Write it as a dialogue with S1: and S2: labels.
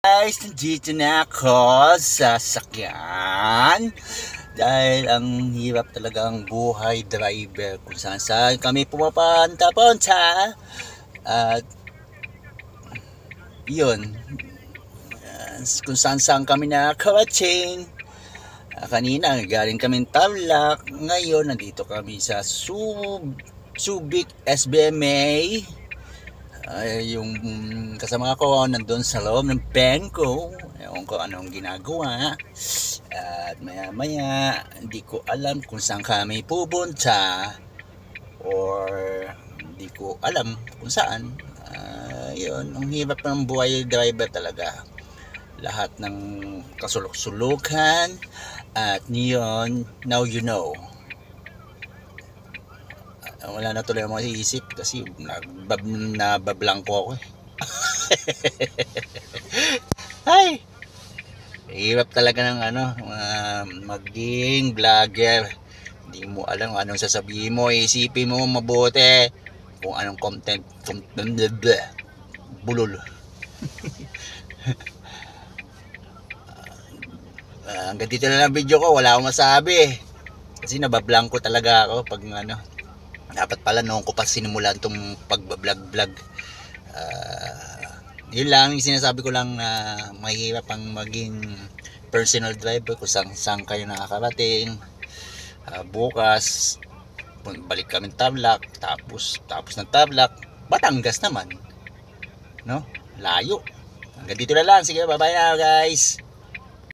S1: Guys, nandito na ako sa sakyan dahil ang hirap talaga ang buhay driver kung saan saan kami pumapunta at yun, kung saan saan kami nakakarating. Kanina galing kaming Tarlac, ngayon nandito kami sa Subic SBMA. Yung kasama ko nandun sa loob ng bangko, ewan ko anong ginagawa, at maya maya hindi ko alam kung saan kami pupunta or hindi ko alam kung saan. Yun, ang hirap ng buhay driver talaga, lahat ng kasulok-sulukan at yun, now you know. Wala na tuloy ang maiisip kasi nabablangko ako Ay, hirap talaga ng maging vlogger. Hindi mo alam anong sasabihin mo, isipin mo mabuti kung anong content bulol. Hanggang dito na lang video ko, wala akong masabi kasi nabablangko talaga ako pag dapat pala noon ko pa sinimulan itong pagbablog-vlog. Yun lang, yung sinasabi ko lang na mahirap ang maging personal driver kung saan kayo nakakarating. Bukas balik kami Tarlac, tapos ng Tarlac Batangas naman, no? Layo. Hanggang dito na lang, sige, bye bye na guys.